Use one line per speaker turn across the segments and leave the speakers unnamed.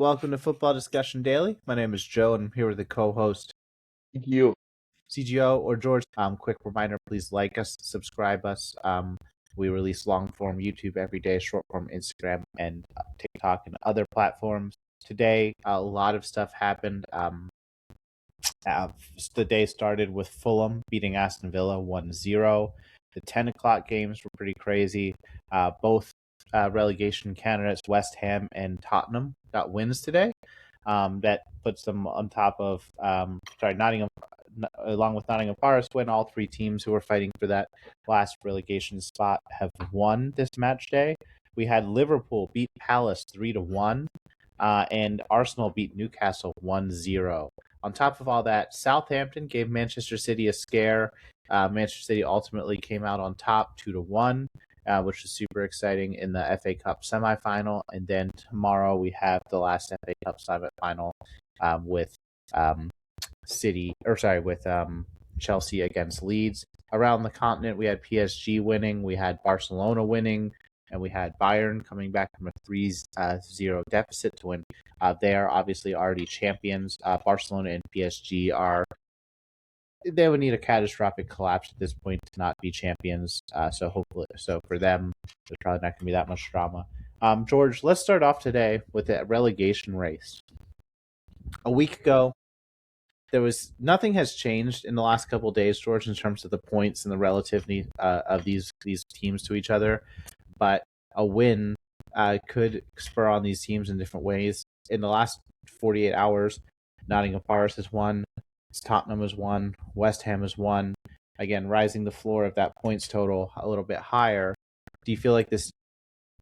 Welcome to Football Discussion Daily. My name is Joe, and I'm here with the co-host
You.
CGO or George. Quick reminder: please like us, subscribe us. We release long-form YouTube every day, short-form Instagram and TikTok and other platforms. Today, a lot of stuff happened. The day started with Fulham beating Aston Villa 1-0. The 10 o'clock games were pretty crazy. Both relegation candidates, West Ham and Tottenham, got wins today. That puts them on top of, Nottingham, along with Nottingham Forest win. All three teams who were fighting for that last relegation spot have won this match day. We had Liverpool beat Palace 3-1, and Arsenal beat Newcastle 1-0. On top of all that, Southampton gave Manchester City a scare. Manchester City ultimately came out on top 2-1, which is super exciting in the FA Cup semifinal. And then tomorrow we have the last FA Cup semifinal with Chelsea against Leeds. Around the continent, we had PSG winning, we had Barcelona winning, and we had Bayern coming back from a 3-0 deficit to win. They are obviously already champions. Barcelona and PSG they would need a catastrophic collapse at this point to not be champions. So for them, there's probably not going to be that much drama. George, let's start off today with the relegation race. A week ago, nothing has changed in the last couple of days, George, in terms of the points and the relativity of these teams to each other. But a win could spur on these teams in different ways. In the last 48 hours, Nottingham Forest has won, Tottenham has won, West Ham has won, again, rising the floor of that points total a little bit higher. Do you feel like this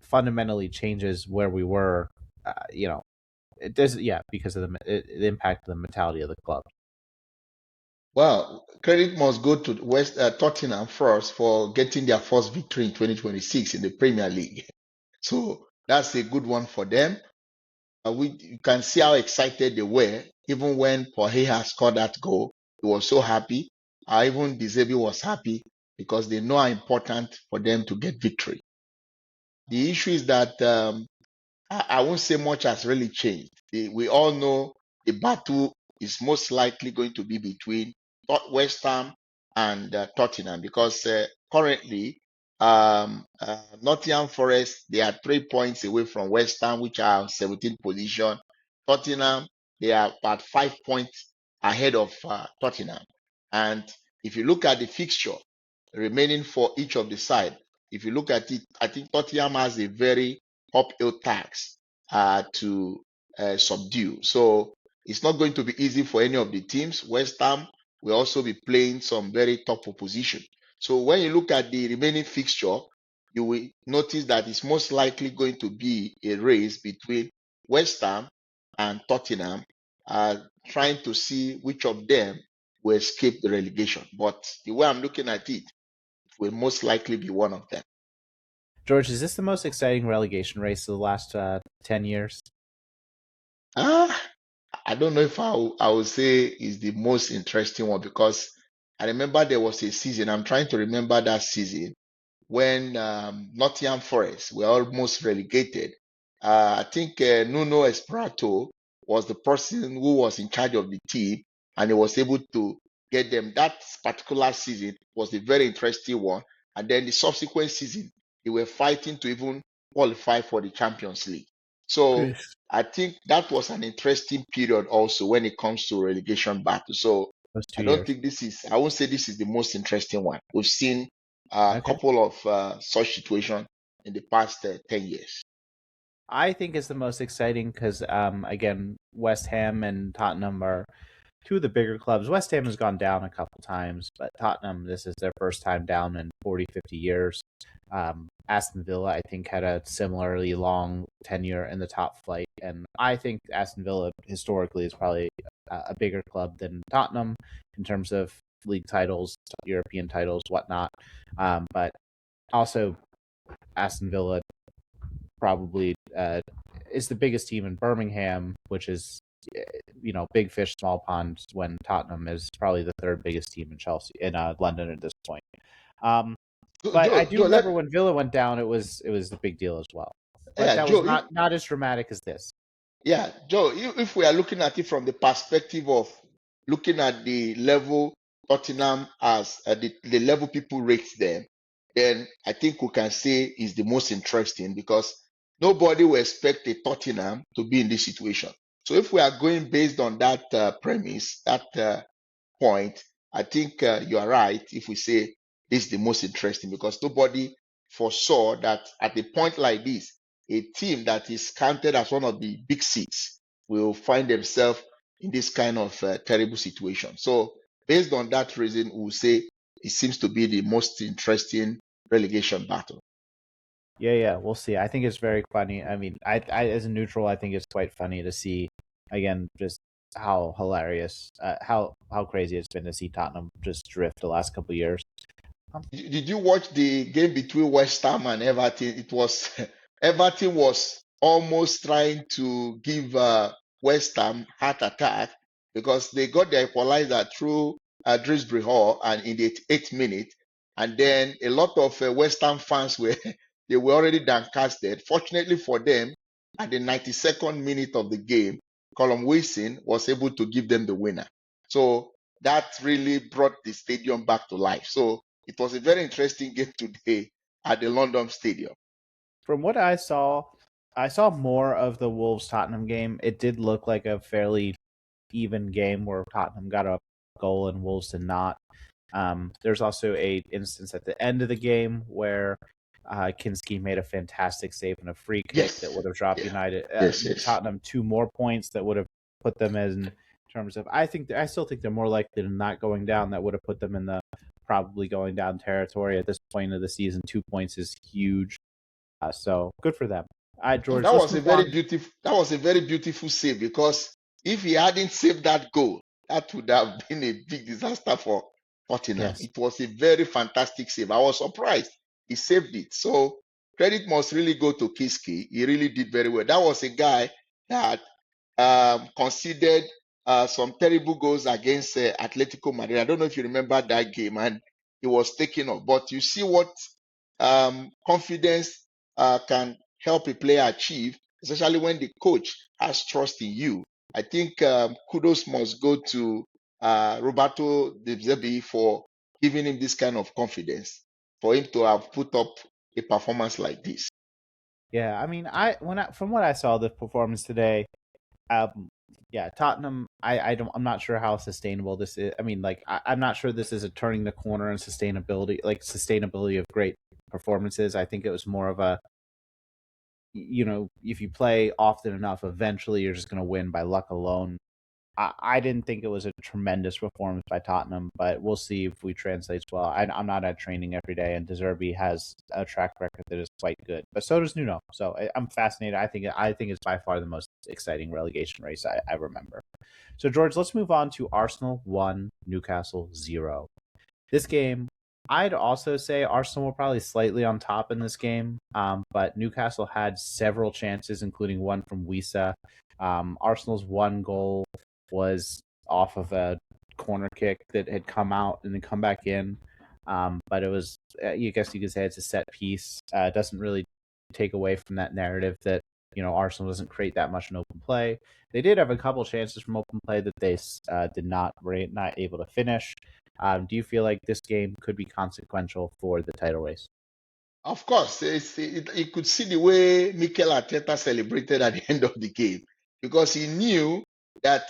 fundamentally changes where we were? It does, because of the impact of the mentality of the club.
Well, credit must go to Tottenham first for getting their first victory in 2026 in the Premier League. So that's a good one for them. You can see how excited they were, even when Porheha scored that goal. He was so happy. Even Dizebi was happy because they know how important for them to get victory. The issue is that I won't say much has really changed. We all know the battle is most likely going to be between West Ham and Tottenham because currently Nottingham Forest, they are 3 points away from West Ham, which are 17th position. Tottenham, they are about 5 points ahead of Tottenham. And if you look at the fixture remaining for each of the side, if you look at it, I think Tottenham has a very uphill task to subdue. So it's not going to be easy for any of the teams. West Ham will also be playing some very tough opposition. So when you look at the remaining fixture, you will notice that it's most likely going to be a race between West Ham and Tottenham, trying to see which of them will escape the relegation. But the way I'm looking at it, it will most likely be one of them.
George, is this the most exciting relegation race of the last 10 years?
I don't know if I would say is the most interesting one because I remember there was a season, I'm trying to remember that season, when Nottingham Forest were almost relegated. I think Nuno Espirito was the person who was in charge of the team and he was able to get them. That particular season was a very interesting one. And then the subsequent season, they were fighting to even qualify for the Champions League. So
Yes.
I think that was an interesting period also when it comes to relegation battle. So I don't think I won't say this is the most interesting one. We've seen a couple of such situations in the past 10 years.
I think it's the most exciting because, again, West Ham and Tottenham are two of the bigger clubs. West Ham has gone down a couple times, but Tottenham, this is their first time down in 40, 50 years. Aston Villa, I think, had a similarly long tenure in the top flight. And I think Aston Villa historically is probably a bigger club than Tottenham in terms of league titles, European titles, whatnot. But also Aston Villa probably is the biggest team in Birmingham, which is, big fish, small pond, when Tottenham is probably the third biggest team in London at this point. But I do remember when Villa went down, it was a big deal as well. But that was not as dramatic as this.
Yeah, Joe, if we are looking at it from the perspective of looking at the level Tottenham as the level people rate them, then I think we can say is the most interesting because nobody will expect a Tottenham to be in this situation. So if we are going based on that premise, that point, I think you are right if we say this is the most interesting because nobody foresaw that at a point like this, a team that is counted as one of the big six will find themselves in this kind of terrible situation. So, based on that reason, we'll say it seems to be the most interesting relegation battle.
Yeah, we'll see. I think it's very funny. I mean, I as a neutral, I think it's quite funny to see again just how hilarious, how crazy it's been to see Tottenham just drift the last couple of years.
Did you watch the game between West Ham and Everton? It was Everton was almost trying to give West Ham heart attack because they got the equalizer through Drisbury Hall and in the eighth minute, and then a lot of West Ham fans were they were already downcasted. Fortunately for them, at the 92nd minute of the game, Colin Wilson was able to give them the winner. So that really brought the stadium back to life. So it was a very interesting game today at the London Stadium.
From what I saw more of the Wolves Tottenham game. It did look like a fairly even game where Tottenham got a goal and Wolves did not. There's also a instance at the end of the game where Kinski made a fantastic save and a free kick that
Yes.
would have dropped
Yeah.
United
Yes.
Tottenham 2 more points that would have put them in terms of. I still think they're more likely than not going down. That would have put them in the probably going down territory at this point of the season. 2 points is huge. So good for them. All right,
No,
George, let's move on.
that was a very beautiful save because if he hadn't saved that goal, that would have been a big disaster for Tottenham.
Yes.
It was a very fantastic save. I was surprised he saved it. So credit must really go to Kiski. He really did very well. That was a guy that conceded some terrible goals against Atletico Madrid. I don't know if you remember that game, and he was taken off. But you see what confidence can help a player achieve, especially when the coach has trust in you. I think kudos must go to Roberto De Zerbi for giving him this kind of confidence, for him to have put up a performance like this.
Yeah, I mean, from what I saw the performance today, yeah, Tottenham. I'm not sure how sustainable this is. I mean, like, I'm not sure this is a turning the corner in sustainability of great performances. I think it was more of a, if you play often enough, eventually you're just going to win by luck alone. I didn't think it was a tremendous performance by Tottenham, but we'll see if we translates well. I'm not at training every day, and De Zerbi has a track record that is quite good, but so does Nuno. So I'm fascinated. I think it's by far the most exciting relegation race I remember. So George, let's move on to Arsenal 1, Newcastle 0. This game, I'd also say Arsenal were probably slightly on top in this game, but Newcastle had several chances, including one from Wisa. Arsenal's one goal was off of a corner kick that had come out and then come back in. But it was, I guess you could say it's a set piece. It doesn't really take away from that narrative that, Arsenal doesn't create that much in open play. They did have a couple chances from open play that they were not able to finish. Do you feel like this game could be consequential for the title race?
Of course, you could see the way Mikel Arteta celebrated at the end of the game because he knew that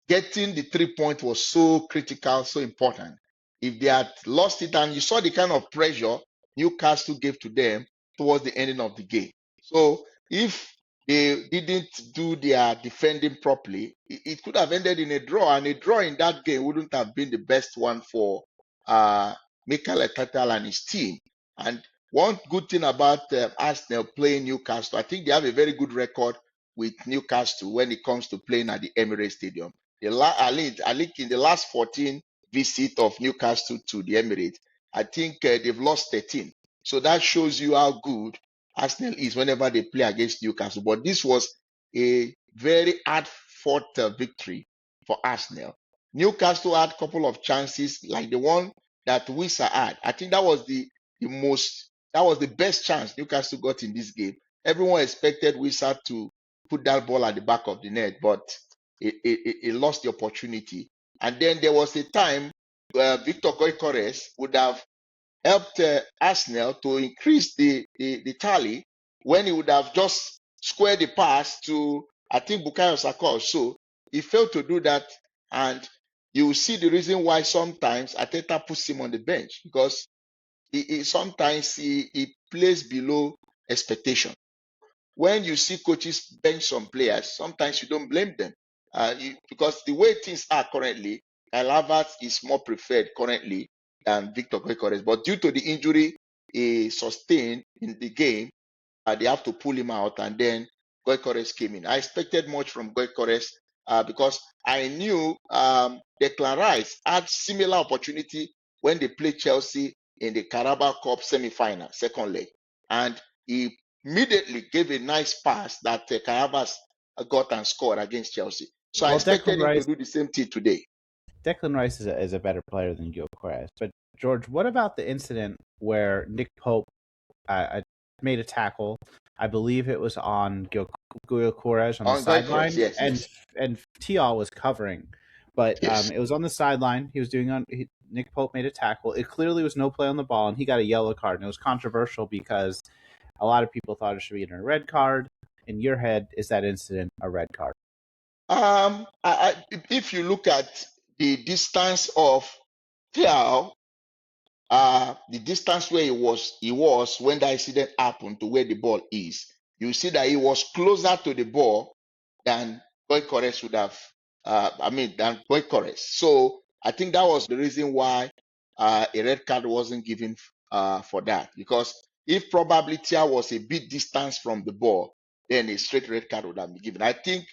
getting the 3 point was so critical, so important. If they had lost it, and you saw the kind of pressure Newcastle gave to them towards the ending of the game. So if they didn't do their defending properly, it could have ended in a draw, and a draw in that game wouldn't have been the best one for Mikel Arteta and his team. And one good thing about Arsenal playing Newcastle, I think they have a very good record with Newcastle when it comes to playing at the Emirates Stadium. I think in the last 14 visit of Newcastle to the Emirates, I think they've lost 13. So that shows you how good Arsenal is whenever they play against Newcastle. But this was a very hard fought victory for Arsenal. Newcastle had a couple of chances, like the one that Wisa had. I think that was the best chance Newcastle got in this game. Everyone expected Wisa to put that ball at the back of the net, but it lost the opportunity. And then there was a time where Victor Goycores would have helped Arsenal to increase the tally when he would have just squared the pass to, I think, Bukayo Saka or so. He failed to do that, and you will see the reason why sometimes Ateta puts him on the bench, because sometimes he plays below expectation. When you see coaches bench some players, sometimes you don't blame them, because the way things are currently, Kyle Havertz is more preferred currently than Victor Gyökeres. But due to the injury he sustained in the game, they have to pull him out, and then Gyökeres came in. I expected much from Gyökeres because I knew Declan Rice had similar opportunity when they played Chelsea in the Carabao Cup semi-final, second leg, and he immediately gave a nice pass that Carabas got and scored against Chelsea. So I expected him to do the same thing today.
Declan Rice is a better player than Gyökeres. But George, what about the incident where Nick Pope made a tackle? I believe it was on Gyökeres on the sideline,
yes,
and Tial was covering, but it was on the sideline. He was doing Nick Pope made a tackle. It clearly was no play on the ball, and he got a yellow card. And it was controversial because a lot of people thought it should be a red card. In your head, is that incident a red card?
If you look at the distance of Thiaw, the distance where he was when the incident happened to where the ball is, you see that he was closer to the ball than Gyökeres would have. Than Gyökeres. So I think that was the reason why a red card wasn't given for that. Because if probably Thiaw was a bit distance from the ball, then a straight red card would have been given. I think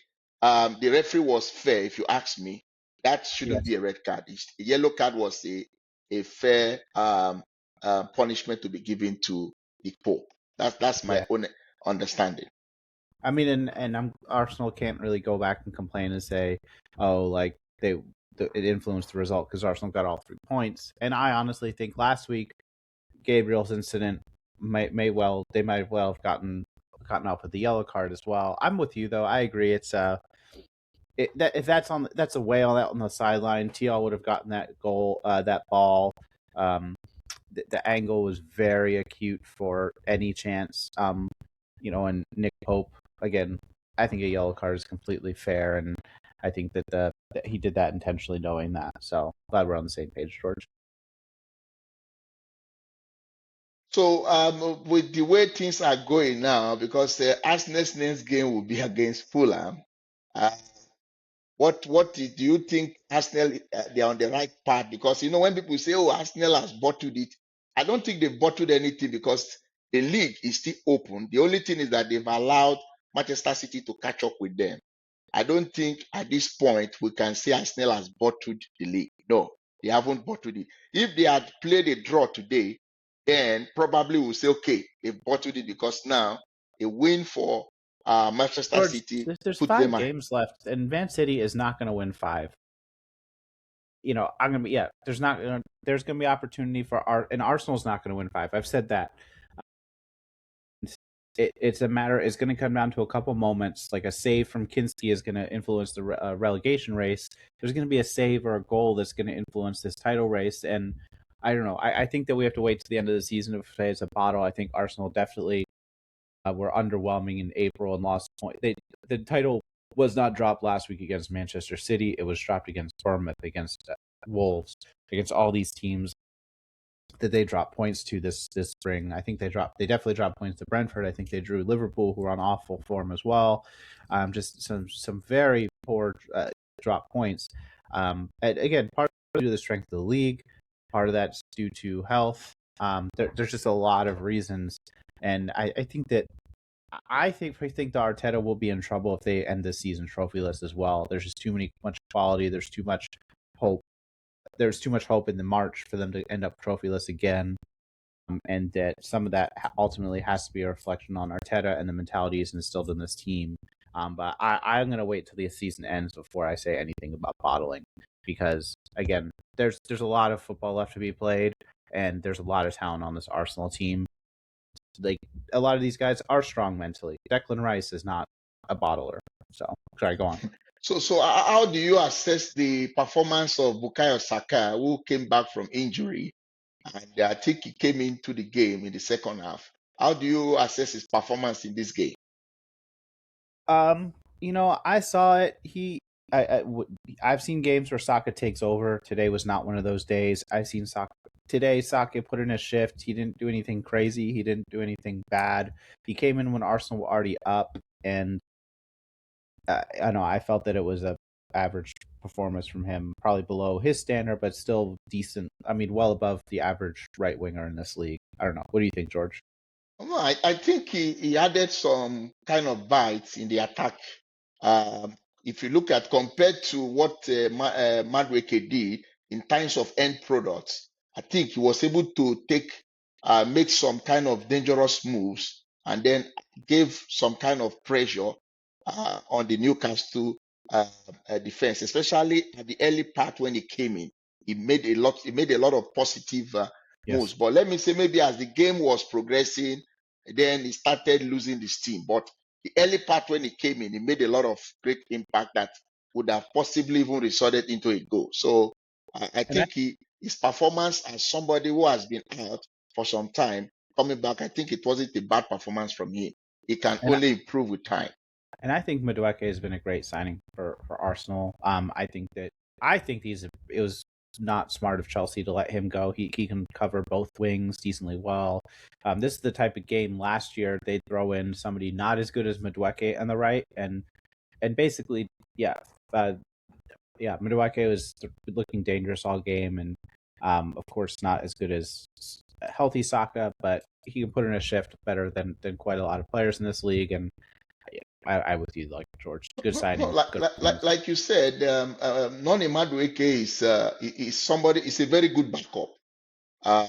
the referee was fair. If you ask me, that shouldn't be a red card. A yellow card was a fair punishment to be given to the Pope. That's my own understanding.
I mean, and Arsenal can't really go back and complain and say, oh, like it influenced the result because Arsenal got all 3 points. And I honestly think last week Gabriel's incident might well have gotten off with the yellow card as well. I'm with you though. I agree. It's if that's a whale out on the sideline, TL would have gotten that goal, that ball. The angle was very acute for any chance. And Nick Pope, again, I think a yellow card is completely fair, and I think that he did that intentionally, knowing that. So glad we're on the same page, George.
So with the way things are going now, because Arsenal's next game will be against Fulham, what do you think Arsenal they're on the right path? Because when people say, "Oh, Arsenal has bottled it," I don't think they've bottled anything because the league is still open. The only thing is that they've allowed Manchester City to catch up with them. I don't think at this point we can say Arsenal has bottled the league. No, they haven't bottled it. If they had played a draw today, then probably we'll say, okay, they've bottled it because now a win for Manchester
George,
City.
There's 5 games left, and Man City is not going to win 5. I'm gonna be There's going to be opportunity for and Arsenal's not going to win 5. I've said that. It's a matter. It's going to come down to a couple moments. Like a save from Kinski is going to influence the relegation race. There's going to be a save or a goal that's going to influence this title race, and I don't know. I think that we have to wait to the end of the season to say it's a bottle. I think Arsenal definitely were underwhelming in April and lost point. The title was not dropped last week against Manchester City. It was dropped against Bournemouth, against Wolves, against all these teams that they dropped points to this spring. I think they definitely dropped points to Brentford. I think they drew Liverpool, who are on awful form as well. Just some very poor drop points. And again, part due to the strength of the league, part of that's due to health. There's just a lot of reasons, and I think that the Arteta will be in trouble if they end this season trophyless as well. There's just much quality. There's too much hope. There's too much hope in the March for them to end up trophyless again, and that some of that ultimately has to be a reflection on Arteta and the mentality is instilled in this team. But I'm going to wait till the season ends before I say anything about bottling, because again, there's a lot of football left to be played, and there's a lot of talent on this Arsenal team. Like, a lot of these guys are strong mentally. Declan Rice is not a bottler. So sorry, go on.
So how do you assess the performance of Bukayo Saka, who came back from injury, and I think he came into the game in the second half? How do you assess his performance in this game?
I saw it. I've seen games where Saka takes over. Today was not one of those days. I've seen Saka today. Saka put in a shift. He didn't do anything crazy. He didn't do anything bad. He came in when Arsenal were already up, and I know I felt that it was a average performance from him, probably below his standard, but still decent. I mean, well above the average right winger in this league. I don't know. What do you think, George?
No, I think he added some kind of bites in the attack. If you look at compared to what Madueke did in terms of end products, I think he was able to make some kind of dangerous moves and then gave some kind of pressure on the Newcastle defense, especially at the early part when he came in. He made a lot of positive moves.
Yes.
But let me say, maybe as the game was progressing, then he started losing the steam. But the early part when he came in, he made a lot of great impact that would have possibly even resulted into a goal. So I
And I,
think his performance as somebody who has been out for some time, coming back, I think it wasn't a bad performance from him. He can
and
only improve with time.
And I think Madueke has been a great signing for Arsenal. I think it was not smart of Chelsea to let him go. He can cover both wings decently well. This is the type of game last year they'd throw in somebody not as good as Madueke on the right, and basically, yeah, uh, Madueke was looking dangerous all game, and of course not as good as healthy Saka, but he can put in a shift better than quite a lot of players in this league, and I with you, like George. Good
No,
signing. Good performance.
like you said, Noni Madueke is somebody, is a very good backup. Uh,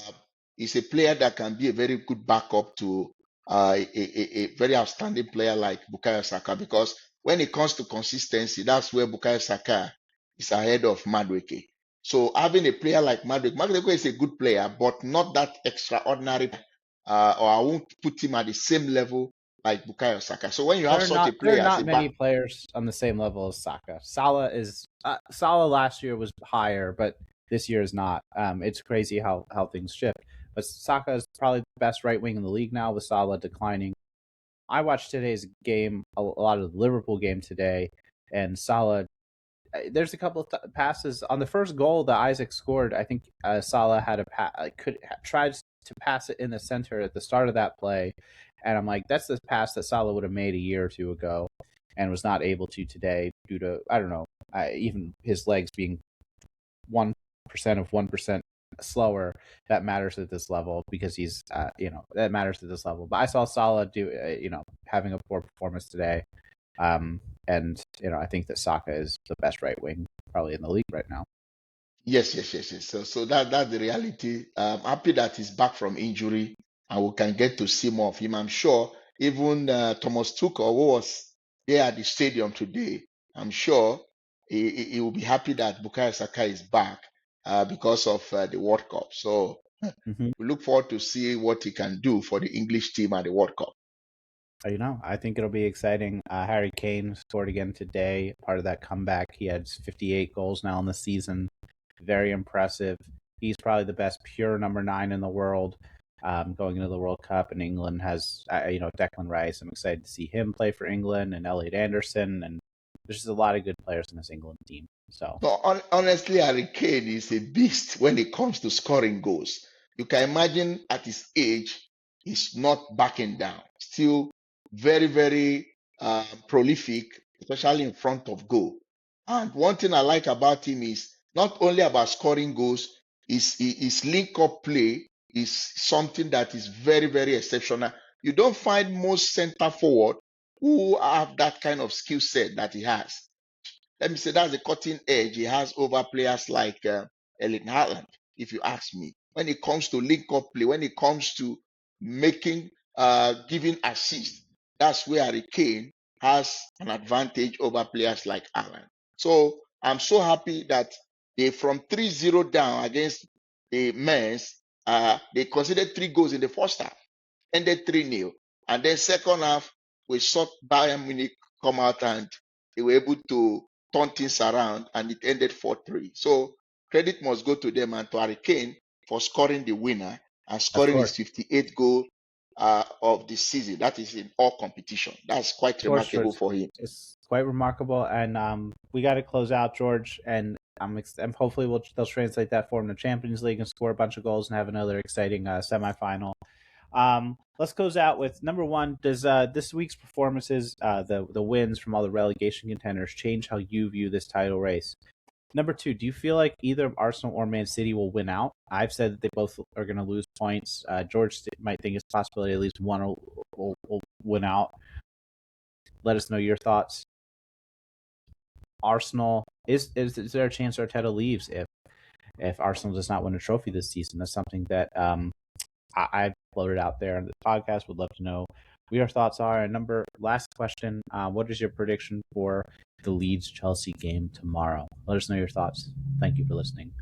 he's a player that can be a very good backup to a very outstanding player like Bukayo Saka, because when it comes to consistency, that's where Bukayo Saka is ahead of Madueke. So having a player like Madueke is a good player, but not that extraordinary, or I won't put him at the same level like Bukayo Saka. So when you have such a
There are
player as
not
a
many
back,
players on the same level as Saka. Salah last year was higher, but this year is not. It's crazy how things shift. But Saka is probably the best right wing in the league now, with Salah declining. I watched today's game, a lot of the Liverpool game today, and Salah. There's a couple of passes on the first goal that Isaac scored. I think Salah had tried to pass it in the center at the start of that play, and I'm like, that's the pass that Salah would have made a year or two ago, and was not able to today due to, I don't know, even his legs being 1% of 1% slower. That matters at this level, because he's that matters at this level. But I saw Salah do having a poor performance today. And I think that Saka is the best right wing probably in the league right now.
yes. So that's the reality. I'm happy that he's back from injury and we can get to see more of him. I'm sure even Thomas Tuchel, who was there at the stadium today, I'm sure he will be happy that Bukayo Saka is back because of the World Cup. So
Mm-hmm.
we look forward to see what he can do for the English team at the World Cup.
I think it'll be exciting. Harry Kane scored again today, part of that comeback. He had 58 goals now in the season. Very impressive. He's probably the best pure number 9 in the world, going into the World Cup. And England has, Declan Rice. I'm excited to see him play for England, and Elliot Anderson. And there's just a lot of good players in this England team. So,
No, honestly, Harry Kane is a beast when it comes to scoring goals. You can imagine at his age, he's not backing down. Still very prolific, especially in front of goal. And one thing I like about him is not only about scoring goals, his link up play is something that is very exceptional. You don't find most center forward who have that kind of skill set that he has. Let me say that's the cutting edge he has over players like Erling Haaland, if you ask me. When it comes to link up play, when it comes to making, giving assists, that's where Harry Kane has an advantage over players like Haaland. So I'm so happy that they, from 3-0 down against the men's, they considered 3 goals in the first half, ended 3-0. And then second half, we saw Bayern Munich come out and they were able to turn things around, and it ended 4-3. So credit must go to them and to Harry Kane for scoring the winner and
Of
scoring his
course.
58th goal of the season. That is in all competition. That's quite
Of course,
remarkable
George.
for him.
It's quite remarkable, and we got to close out, George. And and hopefully they'll translate that form to Champions League and score a bunch of goals and have another exciting semifinal. Let's close out with number one. Does this week's performances, the wins from all the relegation contenders, change how you view this title race? Number two, do you feel like either Arsenal or Man City will win out? I've said that they both are going to lose points. George might think it's a possibility at least one will win out. Let us know your thoughts. Arsenal, is there a chance Arteta leaves if Arsenal does not win a trophy this season? That's something that I floated out there on the podcast. Would love to know what your thoughts are. And last question, what is your prediction for the Leeds-Chelsea game tomorrow? Let us know your thoughts. Thank you for listening.